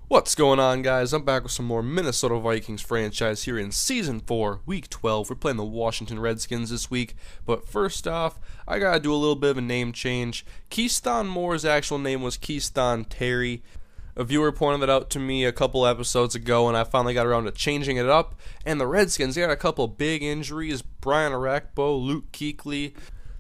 What's going on, guys? I'm back with some more Minnesota Vikings franchise here in Season 4, Week 12. We're playing the Washington Redskins this week, but first off, I gotta do a little bit of a name change. Keyston Moore's actual name was Keyston Terry. A viewer pointed that out to me a couple episodes ago, and I finally got around to changing it up. And the Redskins, they got a couple big injuries. Brian Arakpo, Luke Kuechly.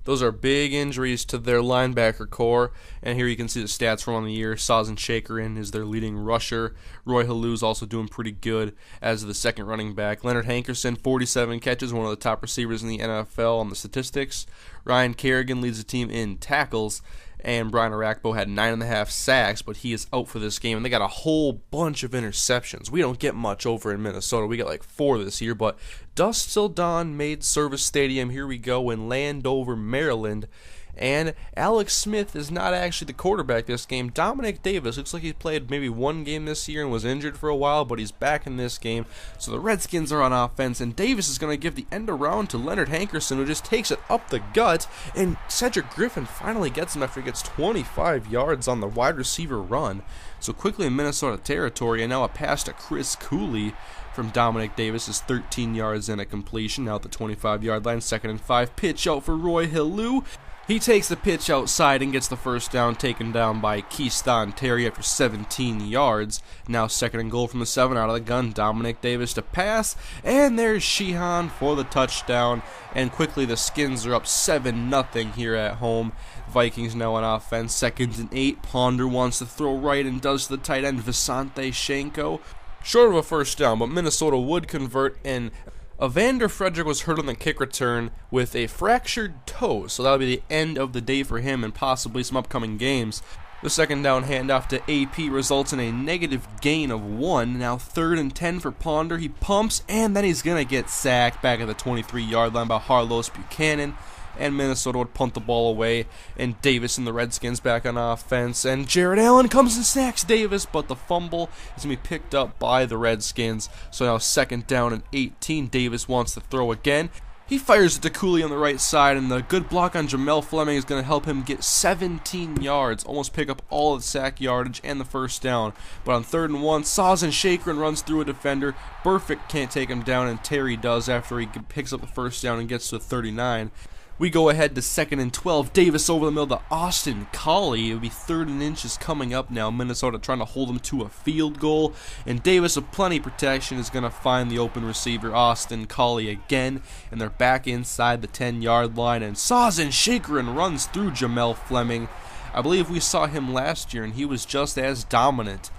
Those are big injuries to their linebacker core, and here you can see the stats from on the year. Sazin Shakerin is their leading rusher. Roy Halou's also doing pretty good as the second running back. Leonard Hankerson, 47 catches, one of the top receivers in the NFL on the statistics. Ryan Kerrigan leads the team in tackles, and Brian Arakpo had 9.5 sacks, but he is out for this game, and they got a whole bunch of interceptions. We don't get much over in Minnesota. We got like 4 this year, but dust till dawn made Service Stadium. Here we go in Landover, Maryland. And Alex Smith is not actually the quarterback this game. Dominic Davis looks like he played maybe one game this year and was injured for a while, but he's back in this game. So the Redskins are on offense, and Davis is going to give the end around to Leonard Hankerson, who just takes it up the gut. And Cedric Griffin finally gets him after he gets 25 yards on the wide receiver run. So quickly in Minnesota territory, and now a pass to Chris Cooley from Dominic Davis is 13 yards in a completion. Now at the 25-yard line, 2nd and 5. Pitch out for Roy Halou. He takes the pitch outside and gets the first down, taken down by Keyston Terry after 17 yards. Now 2nd and goal from the 7 out of the gun. Dominic Davis to pass, and there's Sheehan for the touchdown. And quickly the Skins are up 7-0 here at home. Vikings now on offense, 2nd and 8. Ponder wants to throw right and does to the tight end, Visanthe Shenko. Short of a first down, but Minnesota would convert, and Evander Frederick was hurt on the kick return with a fractured toe, so that'll be the end of the day for him and possibly some upcoming games. The second down handoff to AP results in a negative gain of 1. Now 3rd and 10 for Ponder. He pumps, and then he's going to get sacked back at the 23-yard line by Harlos Buchanan. And Minnesota would punt the ball away, and Davis and the Redskins back on offense, and Jared Allen comes and sacks Davis, but the fumble is going to be picked up by the Redskins. So now 2nd down and 18. Davis wants to throw again. He fires it to Cooley on the right side, and the good block on Jamel Fleming is going to help him get 17 yards, almost pick up all of the sack yardage and the first down. But on 3rd and 1, Sazin Shakerin runs through a defender. Burfict can't take him down, and Terry does after he picks up the first down and gets to 39. We go ahead to 2nd and 12. Davis over the middle to Austin Collie. It would be 3rd and inches coming up now. Minnesota trying to hold him to a field goal. And Davis, with plenty of protection, is going to find the open receiver, Austin Collie, again. And they're back inside the 10-yard line. And Sazin Shakerin runs through Jamel Fleming. I believe we saw him last year, and he was just as dominant.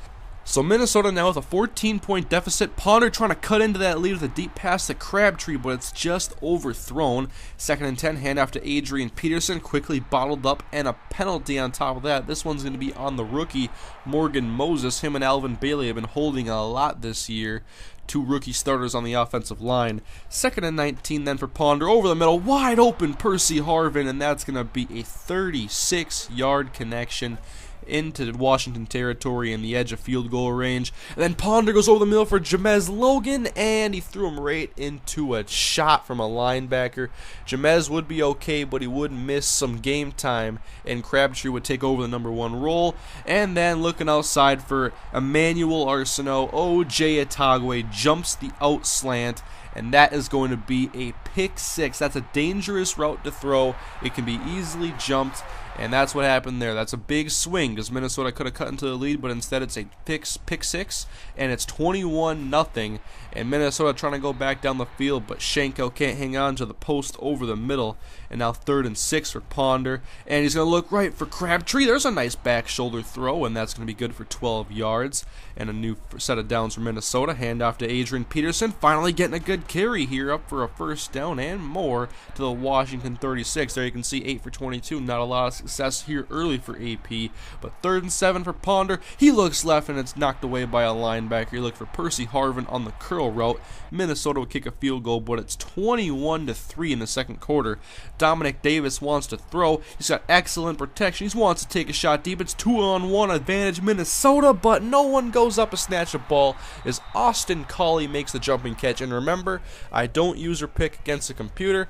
So Minnesota now with a 14-point deficit. Ponder trying to cut into that lead with a deep pass to Crabtree, but it's just overthrown. 2nd and 10, handoff to Adrian Peterson, quickly bottled up, and a penalty on top of that. This one's going to be on the rookie, Morgan Moses. Him and Alvin Bailey have been holding a lot this year. 2 rookie starters on the offensive line. 2nd and 19 then for Ponder. Over the middle, wide open Percy Harvin, and that's going to be a 36-yard connection into Washington territory and the edge of field goal range. And then Ponder goes over the middle for Jamez Logan, and he threw him right into a shot from a linebacker. Jamez would be okay, but he would miss some game time, and Crabtree would take over the number 1 role. And then looking outside for Emmanuel Arsenault, O.J. Atagwe jumps the out slant, and that is going to be a pick 6. That's a dangerous route to throw. It can be easily jumped, and that's what happened there. That's a big swing because Minnesota could have cut into the lead, but instead it's a pick 6, and it's 21-0. And Minnesota trying to go back down the field, but Shenko can't hang on to the post over the middle. And now 3rd and 6 for Ponder, and he's going to look right for Crabtree. There's a nice back shoulder throw, and that's going to be good for 12 yards. And a new set of downs for Minnesota. Handoff to Adrian Peterson, finally getting a good carry here, up for a first down and more to the Washington 36. There you can see 8 for 22. Not a lot of success here early for AP, but 3rd and 7 for Ponder. He looks left, and it's knocked away by a linebacker. He looked for Percy Harvin on the curl route. Minnesota would kick a field goal, but it's 21-3 in the 2nd quarter. Dominic Davis wants to throw. He's got excellent protection. He wants to take a shot deep. It's 2-on-1 advantage Minnesota, but no one goes up to snatch a ball as Austin Collie makes the jumping catch. And remember, I don't use or pick against the computer.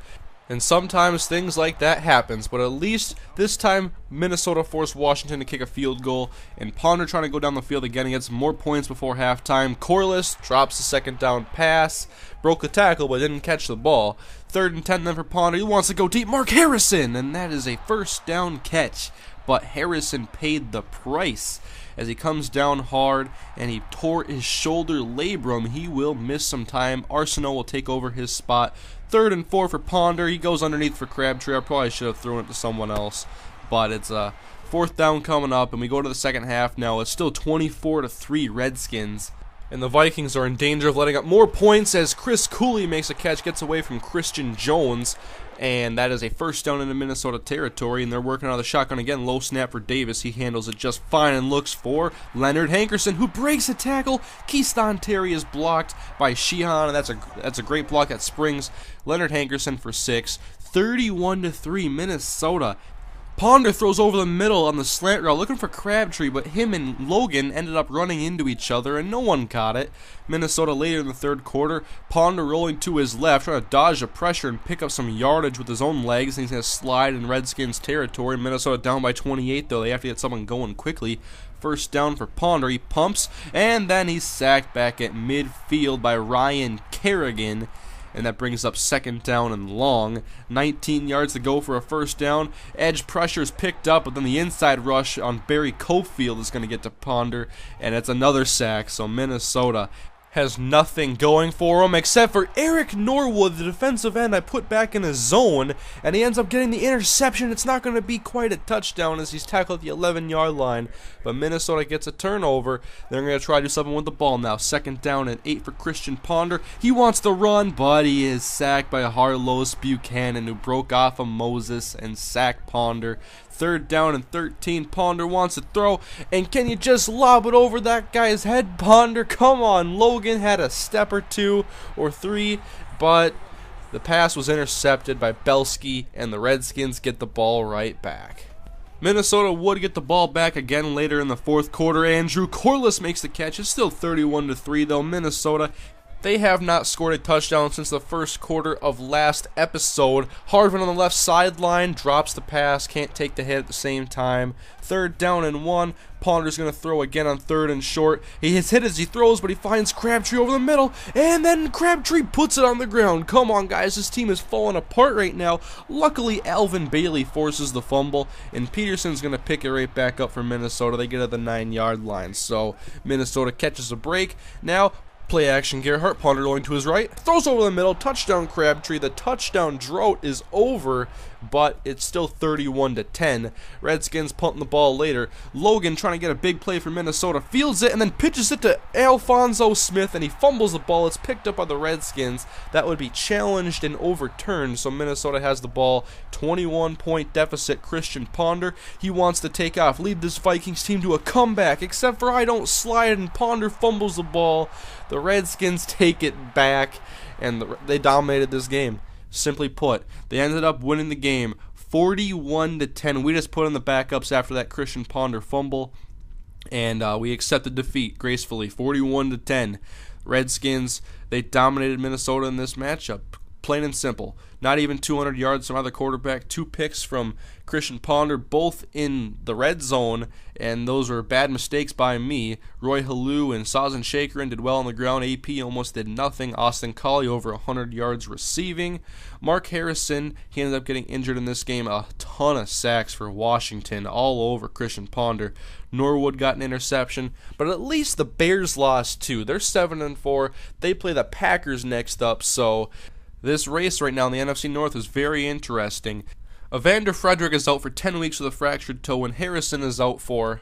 And sometimes things like that happens, but at least this time Minnesota forced Washington to kick a field goal, and Ponder trying to go down the field again and get some more points before halftime. Corliss drops the second down pass, broke the tackle but didn't catch the ball. 3rd and 10 then for Ponder. He wants to go deep. Mark Harrison, and that is a first down catch, but Harrison paid the price as he comes down hard and he tore his shoulder labrum. He will miss some time. Arsenault will take over his spot. 3rd and 4 for Ponder. He goes underneath for Crabtree. I probably should have thrown it to someone else, but it's a 4th down coming up, and we go to the second half now. It's still 24-3 Redskins, and the Vikings are in danger of letting up more points as Chris Cooley makes a catch, gets away from Christian Jones, and that is a first down into Minnesota territory, and they're working on the shotgun again. Low snap for Davis. He handles it just fine and looks for Leonard Hankerson, who breaks a tackle. Keyshawn Terry is blocked by Sheehan, and that's a great block that springs Leonard Hankerson for 6. 31-3 Minnesota. Ponder throws over the middle on the slant route looking for Crabtree, but him and Logan ended up running into each other and no one caught it. Minnesota later in the 3rd quarter, Ponder rolling to his left, trying to dodge the pressure and pick up some yardage with his own legs, and he's going to slide in Redskins territory. Minnesota down by 28 though. They have to get someone going quickly. First down for Ponder. He pumps, and then he's sacked back at midfield by Ryan Kerrigan. And that brings up 2nd down and long. 19 yards to go for a first down. Edge pressure is picked up, but then the inside rush on Barry Cofield is going to get to Ponder, and it's another sack. So Minnesota has nothing going for him except for Eric Norwood, the defensive end I put back in his zone, and he ends up getting the interception. It's not going to be quite a touchdown as he's tackled at the 11-yard line, but Minnesota gets a turnover. They're going to try to do something with the ball now. 2nd down and 8 for Christian Ponder. He wants to run, but he is sacked by Harlos Buchanan, who broke off of Moses and sacked Ponder. 3rd down and 13. Ponder wants to throw, and can you just lob it over that guy's head, Ponder? Come on, Logan had a step or 2 or 3, but the pass was intercepted by Belsky, and the Redskins get the ball right back. Minnesota would get the ball back again later in the 4th quarter. Andrew Corliss makes the catch. It's still 31-3 though. Minnesota, they have not scored a touchdown since the 1st quarter of last episode. Harvin on the left sideline drops the pass, can't take the hit at the same time. 3rd down and 1. Ponder's going to throw again on 3rd and short. He has hit as he throws, but he finds Crabtree over the middle, and then Crabtree puts it on the ground. Come on, guys, this team is falling apart right now. Luckily, Alvin Bailey forces the fumble, and Peterson's going to pick it right back up for Minnesota. They get at the 9-yard line, so Minnesota catches a break. Now, play action, Gerhardt. Ponder going to his right. Throws over the middle. Touchdown, Crabtree. The touchdown drought is over, but it's still 31-10. Redskins punting the ball later. Logan trying to get a big play for Minnesota. Fields it and then pitches it to Alphonso Smith, and he fumbles the ball. It's picked up by the Redskins. That would be challenged and overturned, so Minnesota has the ball. 21-point deficit. Christian Ponder, he wants to take off, lead this Vikings team to a comeback, except for I don't slide, and Ponder fumbles the ball. The Redskins take it back, and they dominated this game. Simply put, they ended up winning the game 41-10. We just put in the backups after that Christian Ponder fumble, and we accepted defeat gracefully, 41-10. Redskins, they dominated Minnesota in this matchup. Plain and simple. Not even 200 yards from either quarterback. 2 picks from Christian Ponder, both in the red zone, and those were bad mistakes by me. Roy Halou and Sazan Shakerin did well on the ground. AP almost did nothing. Austin Collie over 100 yards receiving. Mark Harrison, he ended up getting injured in this game. A ton of sacks for Washington all over Christian Ponder. Norwood got an interception, but at least the Bears lost too. They're 7-4. They play the Packers next up, so this race right now in the NFC North is very interesting. Evander Frederick is out for 10 weeks with a fractured toe, and Harrison is out for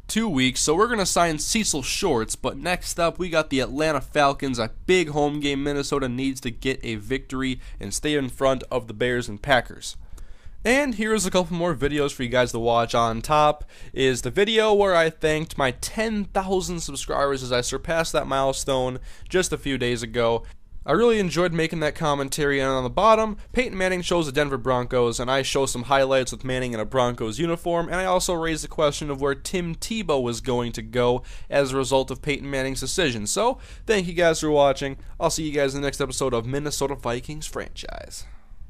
2 weeks, so we're going to sign Cecil Shorts. But next up, we got the Atlanta Falcons, a big home game. Minnesota needs to get a victory and stay in front of the Bears and Packers. And here's a couple more videos for you guys to watch. On top is the video where I thanked my 10,000 subscribers as I surpassed that milestone just a few days ago. I really enjoyed making that commentary, and on the bottom, Peyton Manning shows the Denver Broncos, and I show some highlights with Manning in a Broncos uniform, and I also raised the question of where Tim Tebow was going to go as a result of Peyton Manning's decision. So, thank you guys for watching. I'll see you guys in the next episode of Minnesota Vikings Franchise.